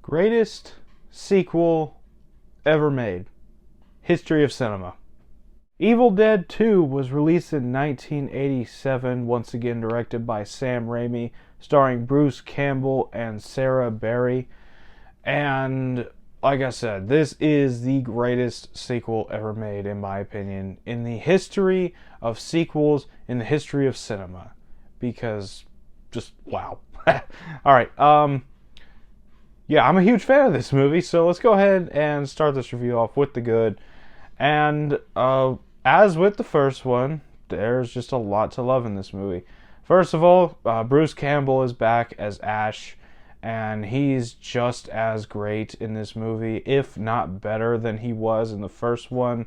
Greatest sequel ever made. History of cinema. Evil Dead 2 was released in 1987, once again directed by Sam Raimi, starring Bruce Campbell and Sarah Berry. And like I said, this is the greatest sequel ever made, in my opinion, in the history of sequels, in the history of cinema. Because, just wow. Alright, yeah, I'm a huge fan of this movie, so let's go ahead and start this review off with the good. And as with the first one, there's just a lot to love in this movie. First of all, Bruce Campbell is back as Ash, and he's just as great in this movie, if not better than he was in the first one.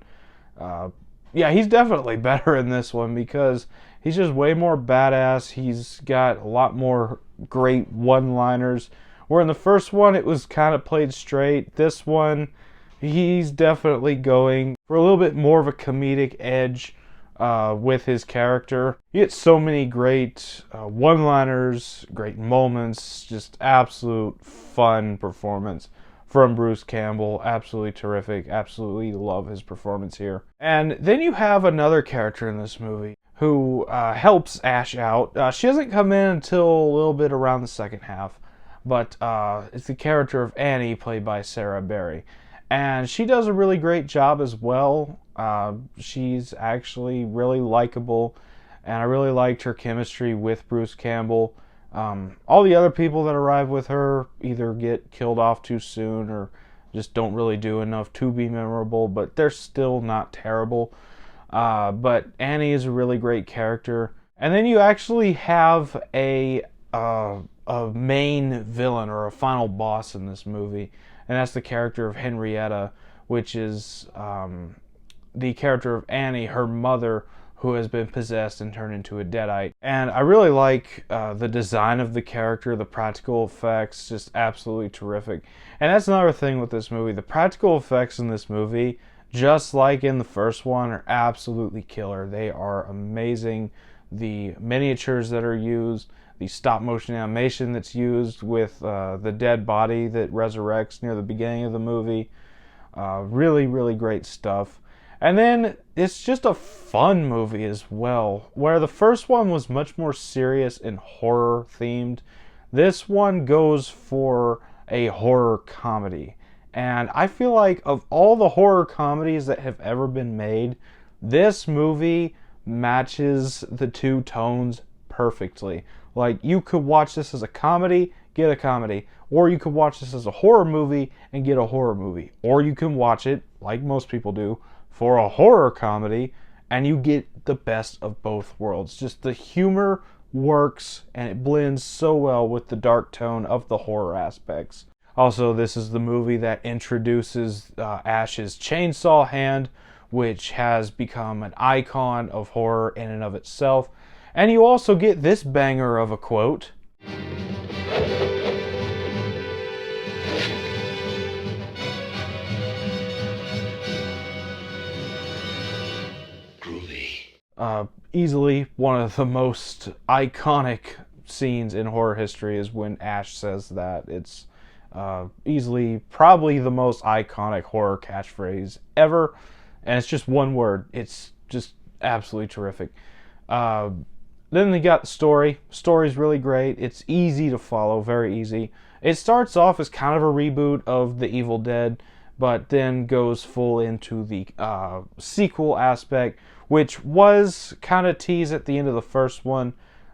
Yeah, he's definitely better in this one because he's just way more badass. He's got a lot more great one-liners. Where in the first one, it was kind of played straight. This one, he's definitely going for a little bit more of a comedic edge with his character. He gets so many great one-liners, great moments, just absolute fun performance from Bruce Campbell. Absolutely terrific. Absolutely love his performance here. And then you have another character in this movie who helps Ash out. She doesn't come in until a little bit around the second half. But it's the character of Annie, played by Sarah Berry. And she does a really great job as well. She's actually really likable, and I really liked her chemistry with Bruce Campbell. All the other people that arrive with her either get killed off too soon or just don't really do enough to be memorable, but they're still not terrible. But Annie is a really great character. And then you actually have a main villain or a final boss in this movie, and that's the character of Henrietta, which is the character of Annie, her mother, who has been possessed and turned into a deadite. And I really like the design of the character, the practical effects, just absolutely terrific. And that's another thing with this movie. The practical effects in this movie, just like in the first one, are absolutely killer. They are amazing. The miniatures that are used, the stop motion animation that's used with the dead body that resurrects near the beginning of the movie. Really, really great stuff. And then it's just a fun movie as well. Where the first one was much more serious and horror themed, this one goes for a horror comedy. And I feel like of all the horror comedies that have ever been made, this movie matches the two tones perfectly. Like, you could watch this as a comedy, get a comedy. Or you could watch this as a horror movie and get a horror movie. Or you can watch it, like most people do, for a horror comedy, and you get the best of both worlds. Just the humor works, and it blends so well with the dark tone of the horror aspects. Also, this is the movie that introduces Ash's chainsaw hand, which has become an icon of horror in and of itself. And you also get this banger of a quote. Easily one of the most iconic scenes in horror history is when Ash says that. It's easily probably the most iconic horror catchphrase ever. And it's just one word. It's just absolutely terrific. Then they got the story. Story's really great. It's easy to follow, very easy. It starts off as kind of a reboot of The Evil Dead, but then goes full into the sequel aspect, which was kind of teased at the end of the first one,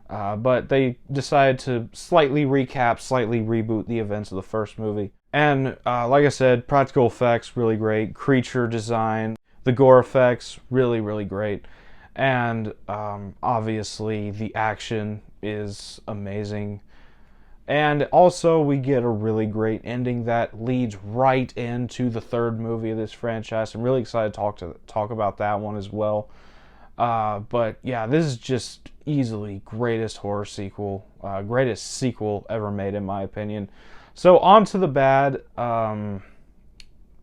but they decided to slightly recap, slightly reboot the events of the first movie. And like I said, practical effects, really great. Creature design, the gore effects, really, really great. And obviously the action is amazing. And also we get a really great ending that leads right into the third movie of this franchise. I'm really excited to talk about that one as well. But yeah, this is just easily greatest horror sequel, greatest sequel ever made in my opinion. So on to the bad.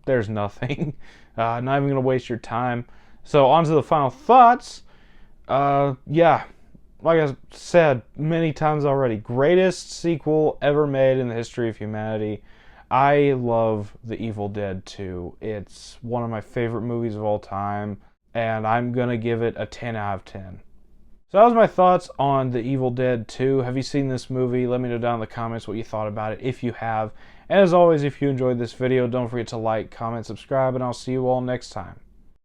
There's nothing. Not even gonna waste your time. So on to the final thoughts. Yeah, like I said many times already, greatest sequel ever made in the history of humanity. I love The Evil Dead 2. It's one of my favorite movies of all time, and I'm going to give it a 10 out of 10. So that was my thoughts on The Evil Dead 2. Have you seen this movie? Let me know down in the comments what you thought about it if you have. And as always, if you enjoyed this video, don't forget to like, comment, subscribe, and I'll see you all next time.